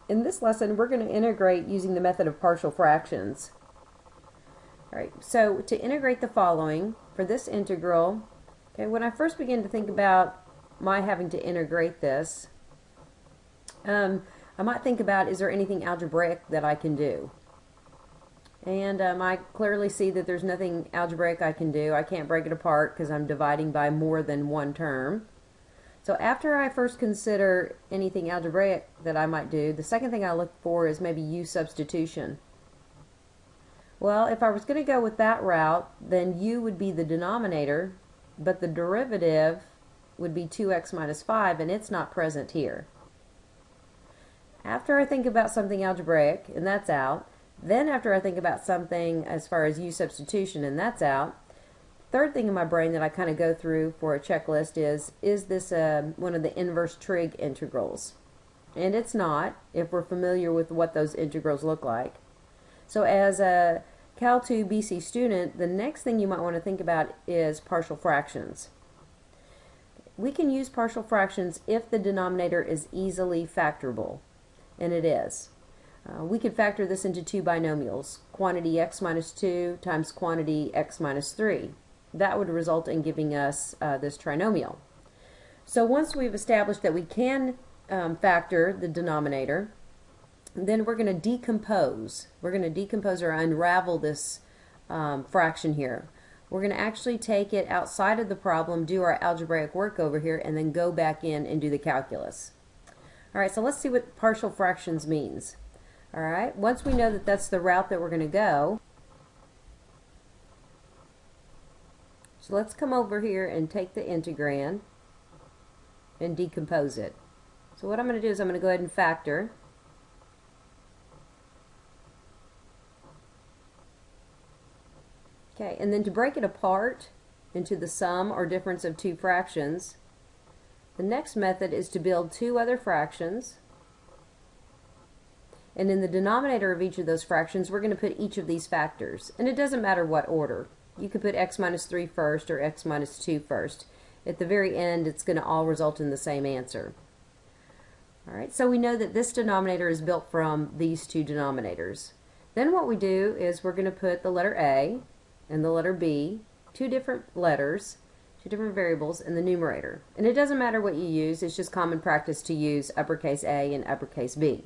In this lesson, we're going to integrate using the method of partial fractions. All right, so to integrate the following, for this integral, okay, when I first began to think about my having to integrate this, I might think about, is there anything algebraic that I can do? And I clearly see that there's nothing algebraic I can do. I can't break it apart because I'm dividing by more than one term. So after I first consider anything algebraic that I might do, the second thing I look for is maybe U substitution. Well, if I was going to go with that route, then U would be the denominator, but the derivative would be 2x minus 5, and it's not present here. After I think about something algebraic, and that's out, then after I think about something as far as U substitution, and that's out, third thing in my brain that I kind of go through for a checklist is this one of the inverse trig integrals? And it's not, if we're familiar with what those integrals look like. So as a Cal 2 BC student, the next thing you might want to think about is partial fractions. We can use partial fractions if the denominator is easily factorable, and it is. We could factor this into two binomials, quantity x minus 2 times quantity x minus 3. That would result in giving us this trinomial. So once we've established that we can factor the denominator, then we're going to decompose. We're going to decompose or unravel this fraction here. We're going to actually take it outside of the problem, do our algebraic work over here, and then go back in and do the calculus. Alright, so let's see what partial fractions means. Alright, once we know that that's the route that we're going to go, so let's come over here and take the integrand and decompose it. So what I'm going to do is I'm going to go ahead and factor. Okay, and then to break it apart into the sum or difference of two fractions, the next method is to build two other fractions, and in the denominator of each of those fractions we're going to put each of these factors, and it doesn't matter what order. You could put x minus 3 first or x minus 2 first. At the very end it's going to all result in the same answer. Alright, so we know that this denominator is built from these two denominators. Then what we do is we're going to put the letter A and the letter B, two different letters, two different variables, in the numerator. And it doesn't matter what you use, it's just common practice to use uppercase A and uppercase B.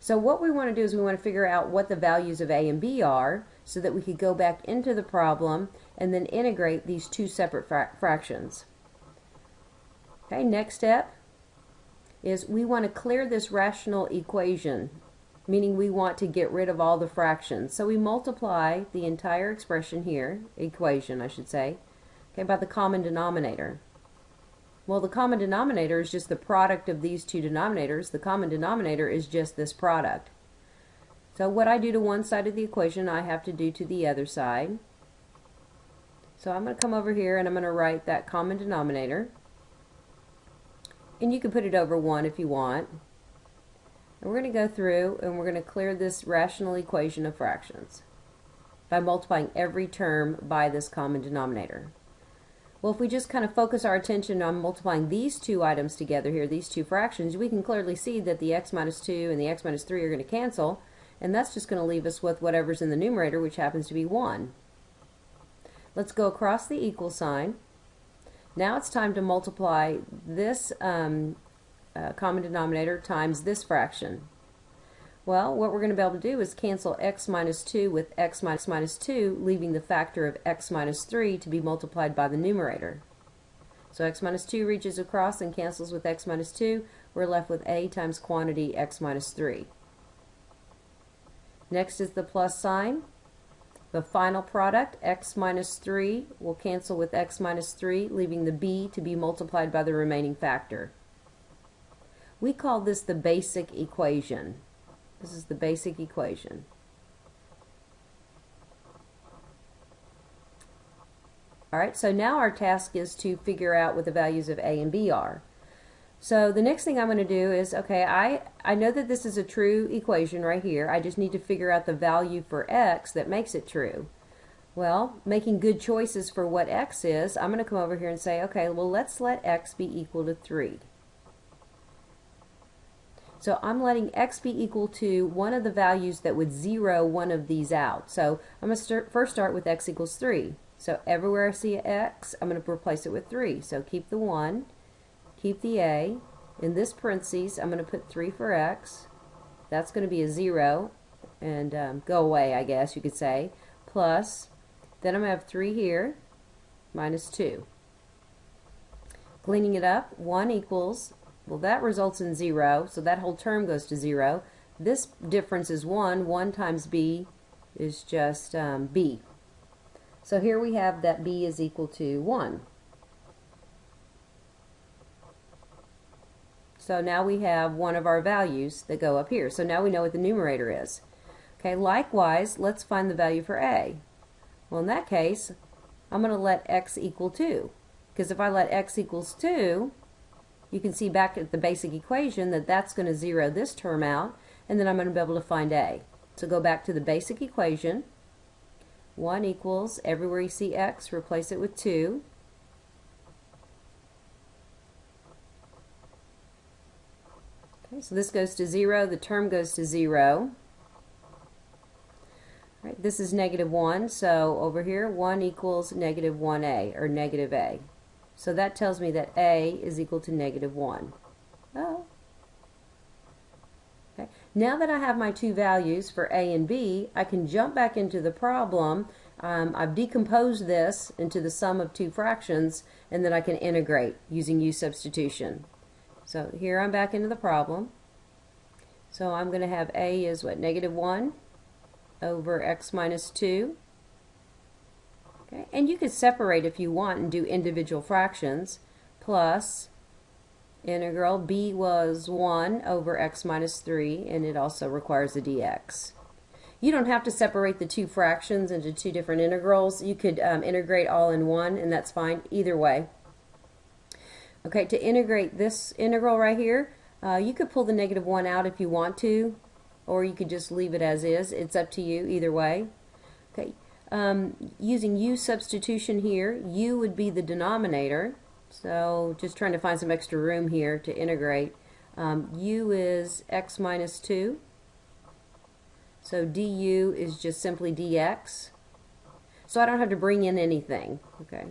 So what we want to do is we want to figure out what the values of A and B are so that we could go back into the problem and then integrate these two separate fractions. Okay, next step is we want to clear this rational equation, meaning we want to get rid of all the fractions. So we multiply the entire expression here, equation I should say, okay, by the common denominator. Well, the common denominator is just the product of these two denominators. The common denominator is just this product. So what I do to one side of the equation, I have to do to the other side. So I'm going to come over here and I'm going to write that common denominator. And you can put it over 1 if you want. And we're going to go through and we're going to clear this rational equation of fractions by multiplying every term by this common denominator. Well, if we just kind of focus our attention on multiplying these two items together here, these two fractions, we can clearly see that the x minus 2 and the x minus 3 are going to cancel, and that's just going to leave us with whatever's in the numerator, which happens to be 1. Let's go across the equal sign. Now it's time to multiply this common denominator times this fraction. Well, what we're going to be able to do is cancel x minus 2 with x minus 2, leaving the factor of x minus 3 to be multiplied by the numerator. So x minus 2 reaches across and cancels with x minus 2. We're left with a times quantity x minus 3. Next is the plus sign. The final product, x minus 3, will cancel with x minus 3, leaving the b to be multiplied by the remaining factor. We call this the basic equation. This is the basic equation. Alright, so now our task is to figure out what the values of A and B are. So the next thing I'm going to do is, okay, I know that this is a true equation right here. I just need to figure out the value for x that makes it true. Well, making good choices for what x is, I'm going to come over here and say, okay, well, let's let x be equal to 3. So I'm letting x be equal to one of the values that would zero one of these out. So I'm going to first start with x equals 3. So everywhere I see an x, I'm going to replace it with 3. So keep the 1, keep the a. In this parentheses, I'm going to put 3 for x. That's going to be a 0, and go away, I guess you could say. Plus, then I'm going to have 3 here, minus 2. Cleaning it up, 1 equals, well, that results in 0, so that whole term goes to 0. This difference is 1. 1 times b is just b. So here we have that b is equal to 1. So now we have one of our values that go up here. So now we know what the numerator is. Okay, likewise, let's find the value for a. Well, in that case, I'm going to let x equal 2. Because if I let x equals 2, you can see back at the basic equation that that's going to zero this term out, and then I'm going to be able to find a. So go back to the basic equation. 1 equals, everywhere you see x, replace it with 2. Okay, so this goes to 0, the term goes to 0. Right, this is negative 1, so over here 1 equals negative 1a, or negative a. So that tells me that a is equal to negative 1. Oh. Okay. Now that I have my two values for a and b, I can jump back into the problem. I've decomposed this into the sum of two fractions, and then I can integrate using U substitution. So here I'm back into the problem. So I'm going to have a is what, negative 1 over x minus 2. Okay. And you could separate if you want and do individual fractions, plus integral b was 1 over x minus 3, and it also requires a dx. You don't have to separate the two fractions into two different integrals. You could integrate all in one, and that's fine either way. Okay, to integrate this integral right here, you could pull the negative 1 out if you want to, or you could just leave it as is. It's up to you either way. Okay. Using U substitution here, U would be the denominator, so just trying to find some extra room here to integrate. U is x minus 2, so du is just simply dx, so I don't have to bring in anything, okay?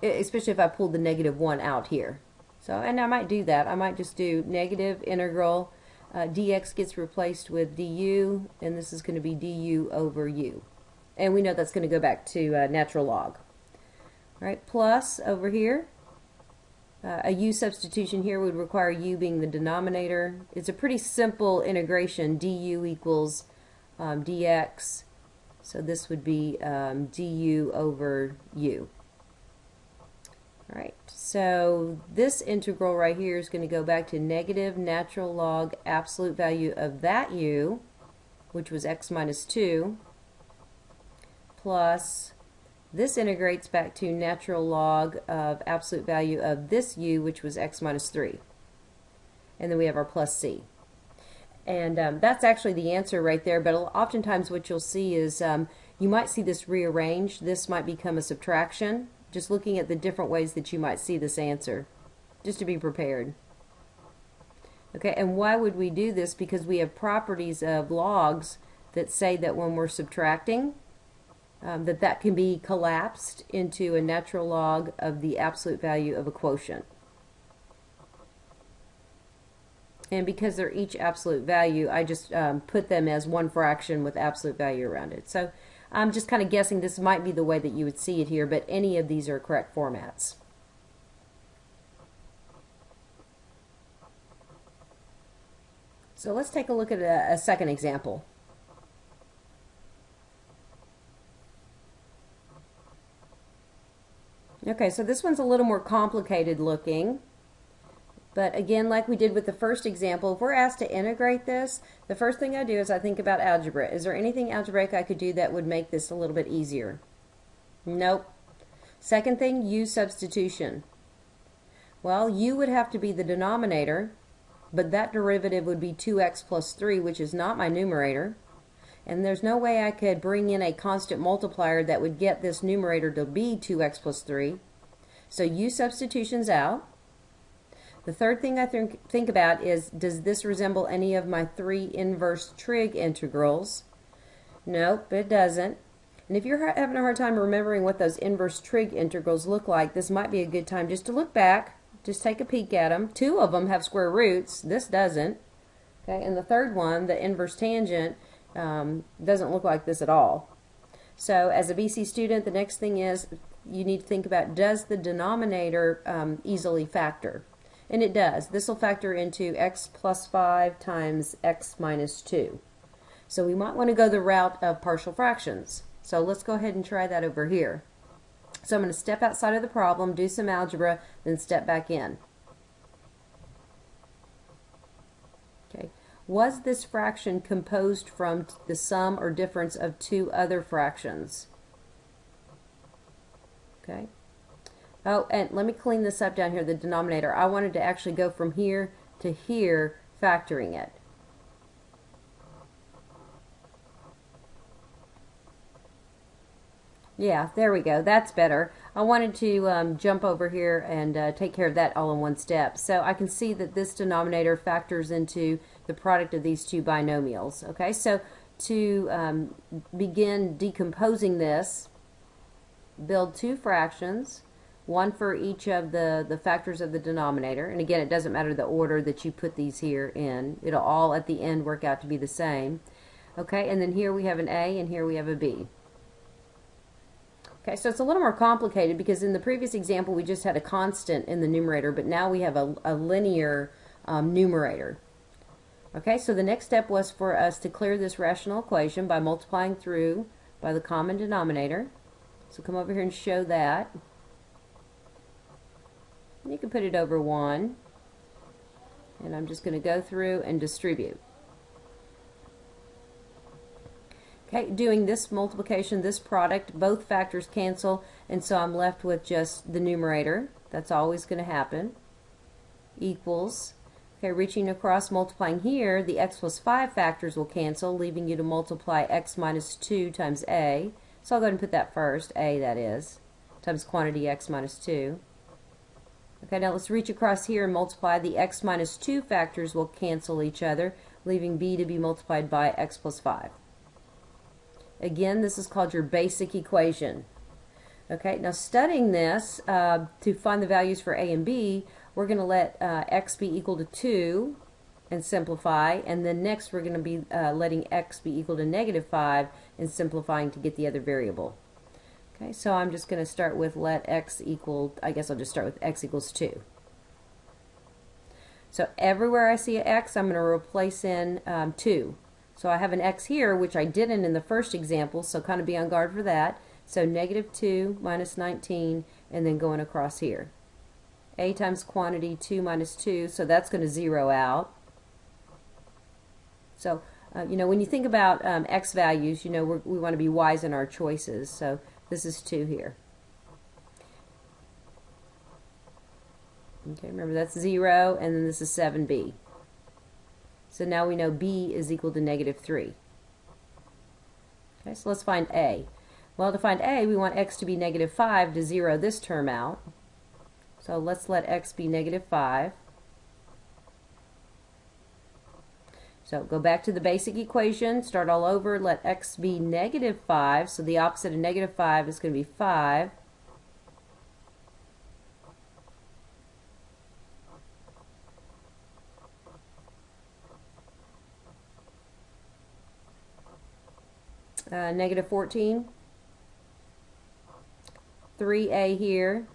Especially if I pulled the negative 1 out here. So, and I might do that. I might just do negative integral, dx gets replaced with du, and this is going to be du over u. And we know that's going to go back to natural log. All right, plus over here, a U substitution here would require U being the denominator. It's a pretty simple integration. Du equals dx. So this would be du over u. All right, so this integral right here is going to go back to negative natural log absolute value of that u, which was x minus 2, plus this integrates back to natural log of absolute value of this u, which was x minus 3. And then we have our plus c. And that's actually the answer right there, but oftentimes what you'll see is you might see this rearranged. This might become a subtraction, just looking at the different ways that you might see this answer, just to be prepared. Okay, and why would we do this? Because we have properties of logs that say that when we're subtracting, that can be collapsed into a natural log of the absolute value of a quotient. And because they're each absolute value, I just put them as one fraction with absolute value around it. So I'm just kind of guessing this might be the way that you would see it here, but any of these are correct formats. So let's take a look at a second example. Okay, so this one's a little more complicated looking, but again, like we did with the first example, if we're asked to integrate this, the first thing I do is I think about algebra. Is there anything algebraic I could do that would make this a little bit easier? Nope. Second thing, U substitution. Well, U would have to be the denominator, but that derivative would be 2x plus 3, which is not my numerator. And there's no way I could bring in a constant multiplier that would get this numerator to be 2x plus 3. So U substitution's out. The third thing I think about is, does this resemble any of my 3 inverse trig integrals? Nope, it doesn't. And if you're having a hard time remembering what those inverse trig integrals look like, this might be a good time just to look back, just take a peek at them. 2 of them have square roots. This doesn't. Okay, and the third one, the inverse tangent, doesn't look like this at all. So as a BC student, the next thing is you need to think about, does the denominator easily factor? And it does. This will factor into x plus 5 times x minus 2. So we might want to go the route of partial fractions. So let's go ahead and try that over here. So I'm going to step outside of the problem, do some algebra, then step back in. Okay. Was this fraction composed from the sum or difference of 2 other fractions? Okay. Oh, and let me clean this up down here, the denominator. I wanted to actually go from here to here, factoring it. Yeah, there we go. That's better. I wanted to jump over here and take care of that all in one step. So I can see that this denominator factors into the product of these 2 binomials. Okay, so to begin decomposing this, build 2 fractions, one for each of the factors of the denominator. And again, it doesn't matter the order that you put these here in. It'll all at the end work out to be the same. Okay, and then here we have an A and here we have a B. Okay, so it's a little more complicated because in the previous example we just had a constant in the numerator, but now we have a linear numerator. Okay, so the next step was for us to clear this rational equation by multiplying through by the common denominator. So come over here and show that. And you can put it over 1. And I'm just going to go through and distribute. Okay, doing this multiplication, this product, both factors cancel, and so I'm left with just the numerator. That's always going to happen. Equals. Okay, reaching across, multiplying here, the x plus 5 factors will cancel, leaving you to multiply x minus 2 times a. So I'll go ahead and put that first, a that is, times quantity x minus 2. Okay, now let's reach across here and multiply. The x minus 2 factors will cancel each other, leaving b to be multiplied by x plus 5. Again, this is called your basic equation. Okay, now studying this, to find the values for a and b, we're going to let x be equal to 2 and simplify, and then next we're going to be letting x be equal to negative 5 and simplifying to get the other variable. Okay, so I'm just going to start with let x equal, I guess I'll just start with x equals 2. So everywhere I see an x, I'm going to replace in 2. So I have an x here, which I didn't in the first example, so kind of be on guard for that. So negative 2 minus 19, and then going across here. A times quantity, 2 minus 2, so that's going to zero out. So, you know, when you think about x values, you know, we want to be wise in our choices. So this is 2 here. Okay, remember that's 0, and then this is 7b. So now we know b is equal to negative 3. Okay, so let's find a. Well, to find a, we want x to be negative 5 to zero this term out. So let's let x be negative 5. So go back to the basic equation, start all over, let x be negative 5. So the opposite of negative 5 is going to be 5. Negative 14, 3a here,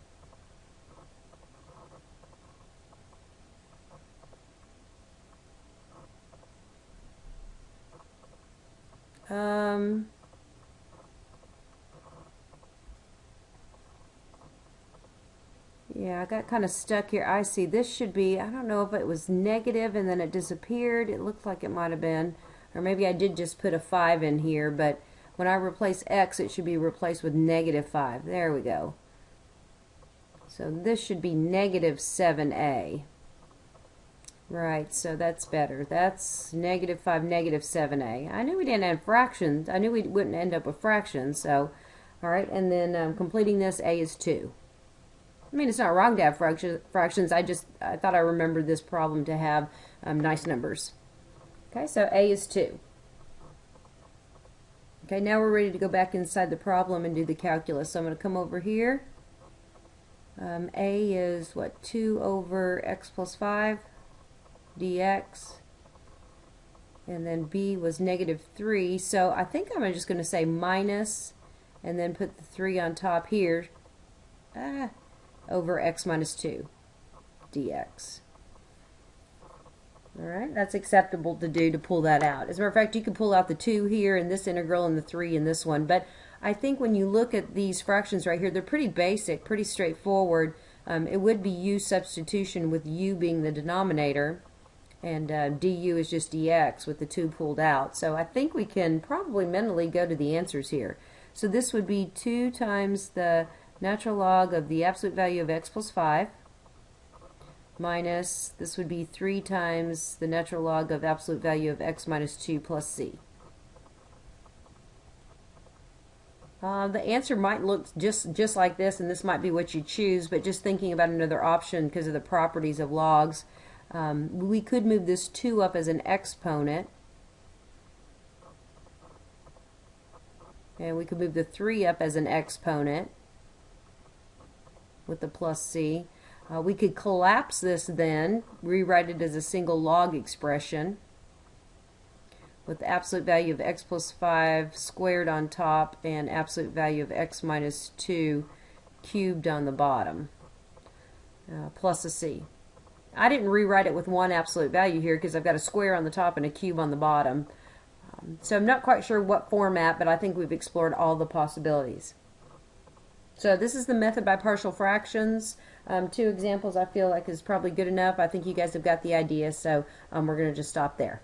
yeah, I got kind of stuck here. I see this should be, I don't know if it was negative and then it disappeared. It looked like it might have been. Or maybe I did just put a 5 in here, but when I replace x, it should be replaced with negative 5. There we go. So this should be negative 7a. Right, so that's better. That's negative 5, negative 7a. I knew we didn't have fractions. I knew we wouldn't end up with fractions. So, all right, and then completing this, a is 2. I mean, it's not wrong to have fractions. I thought I remembered this problem to have nice numbers. Okay, so A is 2. Okay, now we're ready to go back inside the problem and do the calculus. So I'm going to come over here. A is what? 2 over x plus 5 dx. And then B was -3. So I think I'm just going to say minus and then put the 3 on top here over x minus 2 dx. Alright, that's acceptable to do to pull that out. As a matter of fact, you can pull out the 2 here in this integral and the 3 in this one. But I think when you look at these fractions right here, they're pretty basic, pretty straightforward. It would be U substitution with U being the denominator, and du is just dx with the 2 pulled out. So I think we can probably mentally go to the answers here. So this would be 2 times the natural log of the absolute value of x plus 5 minus, this would be 3 times the natural log of absolute value of x minus 2 plus c. The answer might look just like this, and this might be what you choose, but just thinking about another option because of the properties of logs, we could move this 2 up as an exponent, and we could move the 3 up as an exponent with the plus c. We could collapse this then, rewrite it as a single log expression with the absolute value of x plus 5 squared on top and absolute value of x minus 2 cubed on the bottom, plus a c. I didn't rewrite it with one absolute value here because I've got a square on the top and a cube on the bottom. So I'm not quite sure what format, but I think we've explored all the possibilities. So this is the method by partial fractions. 2 examples I feel like is probably good enough. I think you guys have got the idea, so we're going to just stop there.